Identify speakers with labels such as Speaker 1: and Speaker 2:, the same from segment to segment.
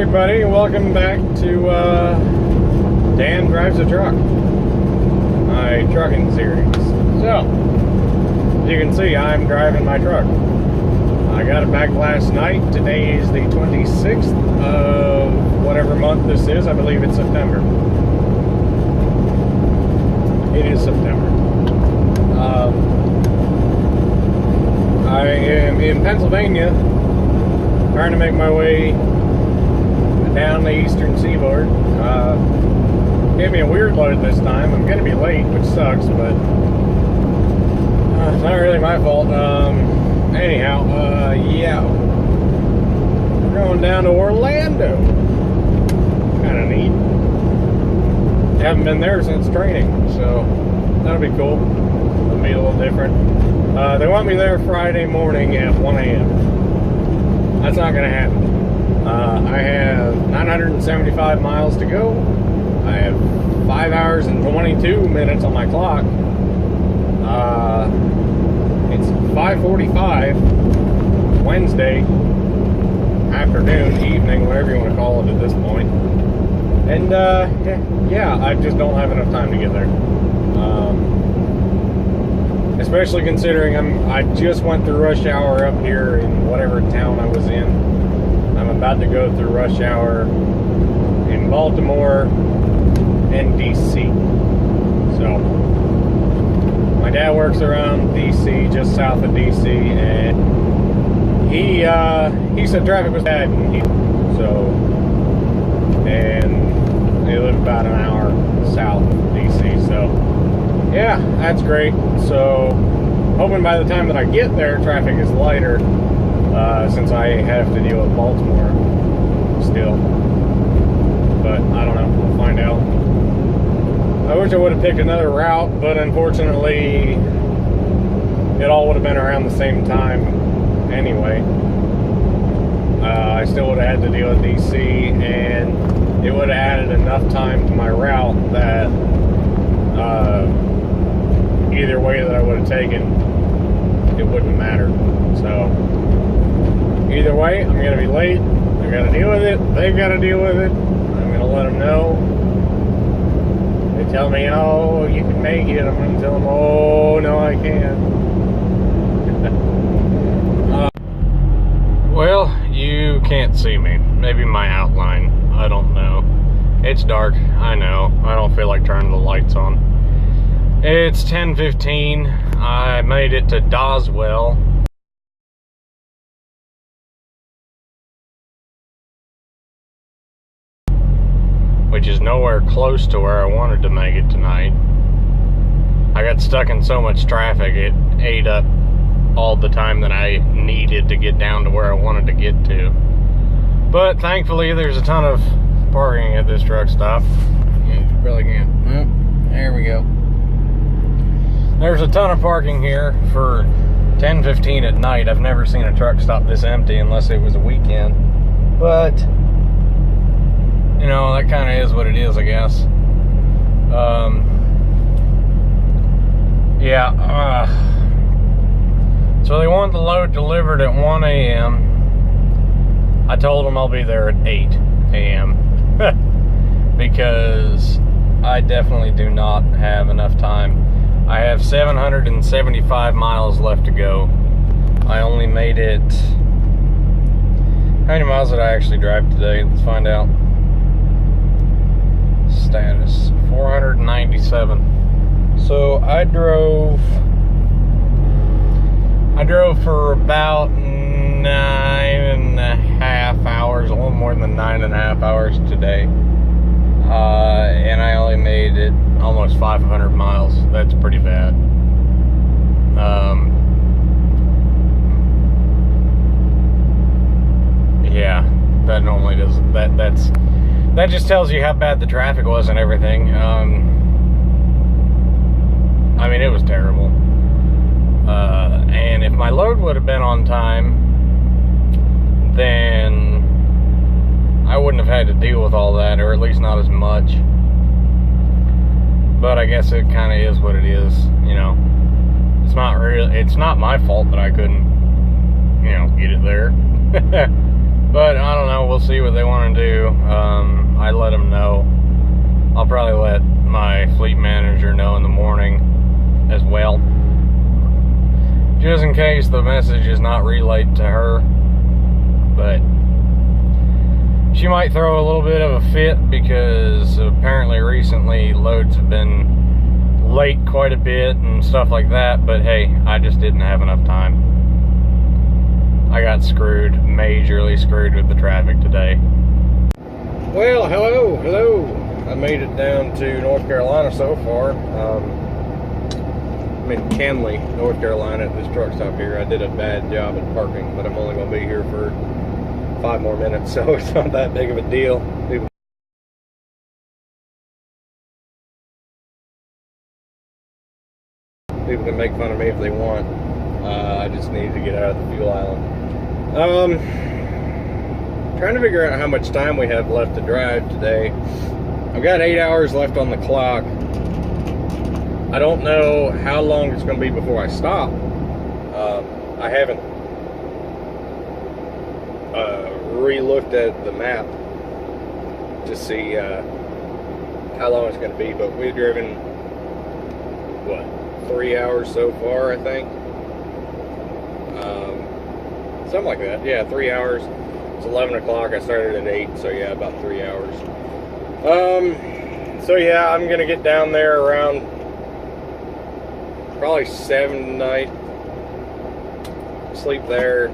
Speaker 1: everybody, welcome back to Dan Drives a Truck, my trucking series. So, as you can see, I'm driving my truck. I got it back last night. Today is the 26th of whatever month this is. I believe it's September. It is September. I am in Pennsylvania, trying to make my way down the eastern seaboard. Gave me a weird load this time. I'm going to be late, which sucks, but it's not really my fault. Anyhow, yeah, we're going down to Orlando. Kind of neat. Haven't been there since training, so that'll be cool. It'll be a little different. They want me there Friday morning at 1 a.m. That's not going to happen. I have 975 miles to go. I have 5 hours and 22 minutes on my clock. It's 5:45 Wednesday afternoon, evening, whatever you want to call it at this point. And yeah, I just don't have enough time to get there. Especially considering I just went through rush hour up here in whatever town I was in. I'm about to go through rush hour in Baltimore and DC. So, my dad works around DC, just south of DC, and he said traffic was bad, and they live about an hour south of DC. So, yeah, that's great. So, hoping by the time that I get there, traffic is lighter. Since I have to deal with Baltimore still. But I don't know, we'll find out. I wish I would have picked another route, but unfortunately it all would have been around the same time anyway. I still would have had to deal with DC, and it would have added enough time to my route that either way that I would have taken, it wouldn't matter. So either way, I'm going to be late. I got to deal with it. They've got to deal with it. I'm going to let them know. They tell me, oh, you can make it. I'm going to tell them, oh, no, I can't. Well, you can't see me. Maybe my outline. I don't know. It's dark. I know. I don't feel like turning the lights on. It's 10:15. I made it to Doswell. Which is nowhere close to where I wanted to make it tonight. I got stuck in so much traffic, it ate up all the time that I needed to get down to where I wanted to get to. But thankfully, there's a ton of parking at this truck stop. You really can't. Oh, there we go. There's a ton of parking here for 10:15 at night. I've never seen a truck stop this empty unless it was a weekend. But you know, that kind of is what it is, I guess. Yeah. So they want the load delivered at 1 a.m. I told them I'll be there at 8 a.m. because I definitely do not have enough time. I have 775 miles left to go. I only made it... How many miles did I actually drive today? Let's find out. Status 497. So I drove for about 9.5 hours, a little more than 9.5 hours today, and I only made it almost 500 miles. That's pretty bad. Yeah, that normally does that just tells you how bad the traffic was and everything. I mean, it was terrible. And if my load would have been on time, then I wouldn't have had to deal with all that, or at least not as much. But I guess it kind of is what it is, you know. It's not my fault that I couldn't, you know, get it there. But I don't know, we'll see what they want to do. I let them know. I'll probably let my fleet manager know in the morning as well, just in case the message is not relayed to her. But she might throw a little bit of a fit, because apparently recently loads have been late quite a bit and stuff like that. But hey, I just didn't have enough time. I got screwed, majorly screwed with the traffic today. Well, hello. I made it down to North Carolina so far. I'm in Kenley, North Carolina at this truck stop here. I did a bad job at parking, but I'm only going to be here for 5 more minutes, so it's not that big of a deal. People can make fun of me if they want. I just needed to get out of the fuel island. Trying to figure out how much time we have left to drive today. I've got 8 hours left on the clock. I don't know how long it's going to be before I stop. I haven't re-looked at the map to see how long it's going to be, but we've driven, what, 3 hours so far, I think? Something like that. Yeah, 3 hours. It's 11 o'clock. I started at 8, so yeah, about 3 hours. So yeah, I'm gonna get down there around probably 7 tonight. Sleep there,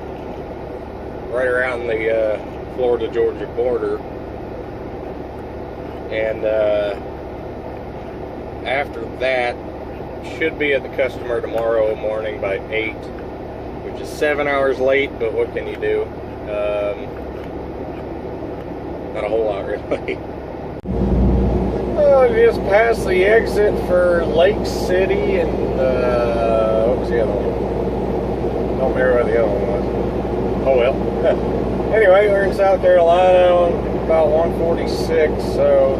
Speaker 1: right around the Florida-Georgia border, and after that, should be at the customer tomorrow morning by 8, which is 7 hours late. But what can you do? Not a whole lot, really. I just passed the exit for Lake City, and what was the other one? I don't remember what the other one was. Oh well. Anyway, we're in South Carolina on about 146, so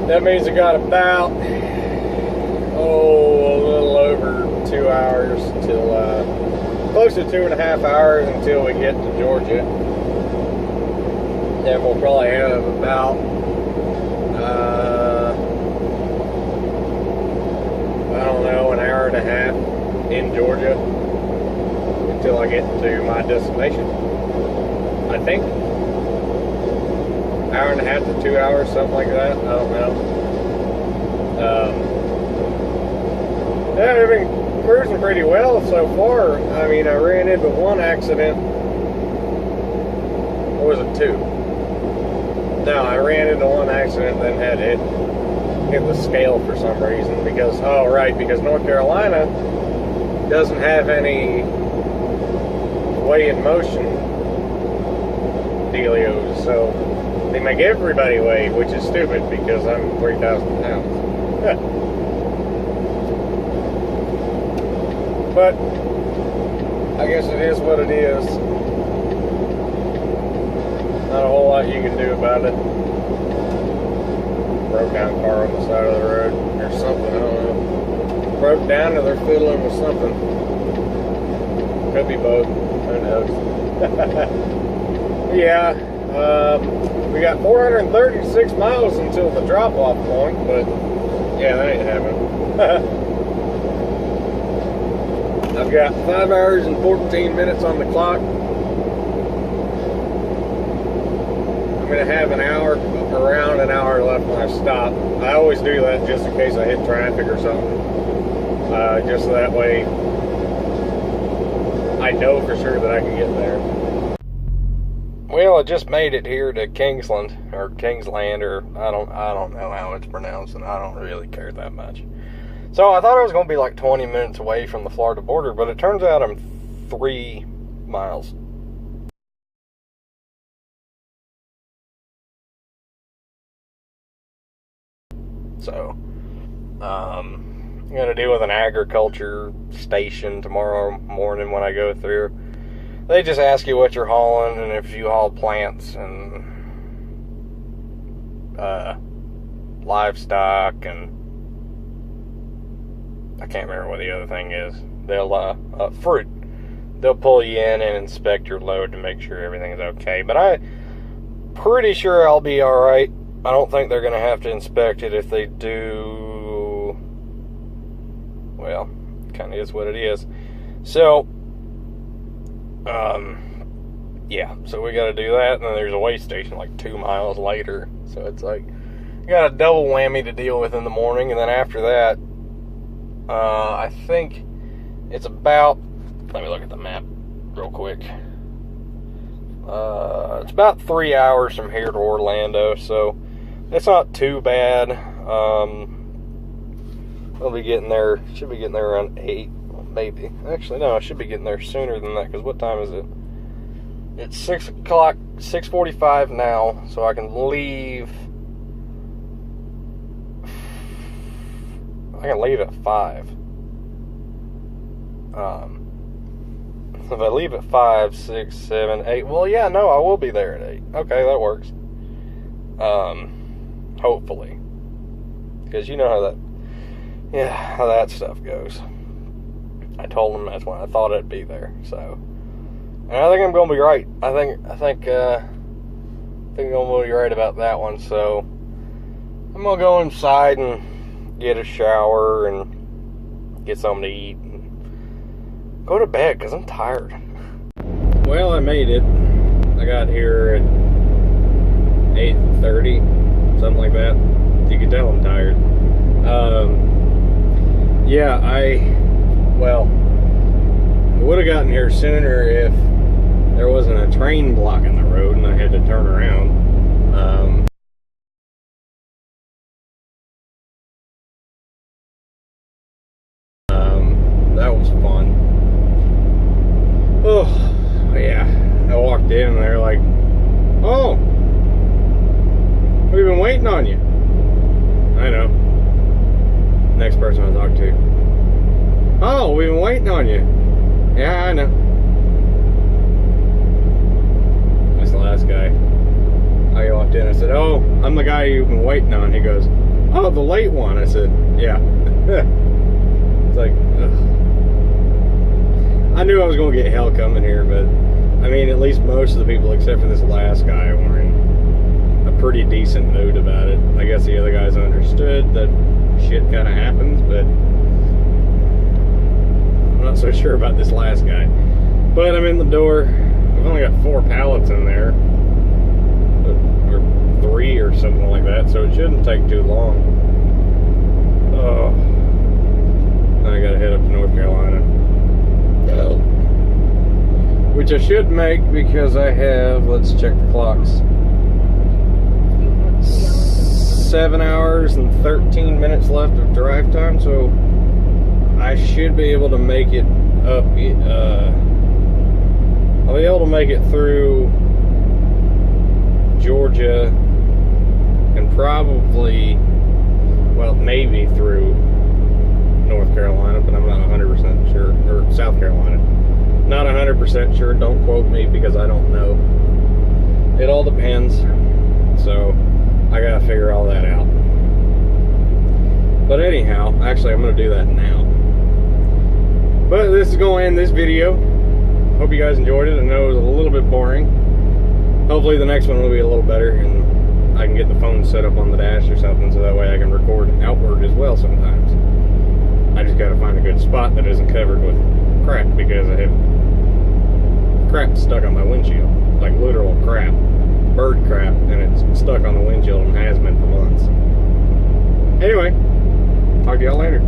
Speaker 1: that means I got about a little over 2 hours till close to 2.5 hours until we get to Georgia. Then we'll probably have about I don't know, an hour and a half in Georgia until I get to my destination. I think hour and a half to 2 hours, something like that. I don't know. Yeah, I've been cruising pretty well so far. I mean, I ran into one accident. Or was it 2? No, I ran into one accident and then had it hit the scale for some reason. Because, oh right, because North Carolina doesn't have any weigh in motion dealios, so they make everybody weigh, which is stupid because I'm 3,000 pounds. But I guess it is what it is. Not a whole lot you can do about it. Broke down car on the side of the road or something, I don't know. Broke down or they're fiddling with something. Could be both. Who knows? Yeah. We got 436 miles until the drop-off point, but yeah, that ain't happening. I've got 5 hours and 14 minutes on the clock. I'm going to have around an hour left when I stop. I always do that just in case I hit traffic or something. Just so that way I know for sure that I can get there. Well, I just made it here to Kingsland, or Kingsland, or I don't know how it's pronounced, and I don't really care that much. So I thought I was going to be like 20 minutes away from the Florida border, but it turns out I'm 3 miles. So, I'm going to deal with an agriculture station tomorrow morning when I go through. They just ask you what you're hauling, and if you haul plants and livestock and I can't remember what the other thing is. They'll, fruit. They'll pull you in and inspect your load to make sure everything's okay. But I'm pretty sure I'll be alright. I don't think they're going to have to inspect it. If they do, well, kind of is what it is. So, yeah, so we got to do that, and then there's a weigh station like 2 miles later. So it's like, you got a double whammy to deal with in the morning, and then after that, I think it's about, let me look at the map real quick. It's about 3 hours from here to Orlando, so it's not too bad. We'll be getting there, should be getting there around 8, maybe. Actually, no, I should be getting there sooner than that, because what time is it? It's 6 o'clock, 6:45 now, so I can leave. I can leave at 5. If I leave at 5, 6, 7, 8, well, yeah, no, I will be there at 8. Okay, that works. Hopefully. Because you know how that stuff goes. I told them that's when I thought it'd be there, so. And I think I'm going to be right. I think I'm going to be right about that one, so. I'm going to go inside and get a shower and get something to eat. Go to bed because I'm tired. Well, I made it. I got here at 8:30, something like that. You can tell I'm tired. Yeah, I would have gotten here sooner if there wasn't a train blocking the road and I had to turn around. That was fun. Oh, yeah. I walked in and they're like, "Oh, we've been waiting on you." I know. Next person I talk to. "Oh, we've been waiting on you." Yeah, I know. That's the last guy. I walked in and I said, "Oh, I'm the guy you've been waiting on." He goes, "Oh, the late one." I said, "Yeah." It's like, ugh. I knew I was going to get hell coming here, but I mean, at least most of the people, except for this last guy, were in a pretty decent mood about it. I guess the other guys understood that shit kind of happens, but I'm not so sure about this last guy. But I'm in the door. I've only got 4 pallets in there, or 3 or something like that, so it shouldn't take too long. Oh, I gotta head up to North Carolina. Which I should make because I have, let's check the clocks, 7 hours and 13 minutes left of drive time, so I should be able to make it up, I'll be able to make it through Georgia and probably, well, maybe through North Carolina, but I'm not 100% sure, or South Carolina. Not 100% sure, don't quote me because I don't know. It all depends, so I gotta figure all that out. But anyhow, actually I'm gonna do that now. But this is gonna end this video. Hope you guys enjoyed it. I know it was a little bit boring. Hopefully the next one will be a little better and I can get the phone set up on the dash or something so that way I can record outward as well sometimes. I just gotta find a good spot that isn't covered with crap because I have crap stuck on my windshield. Like literal crap. Bird crap, and it's stuck on the windshield and has been for the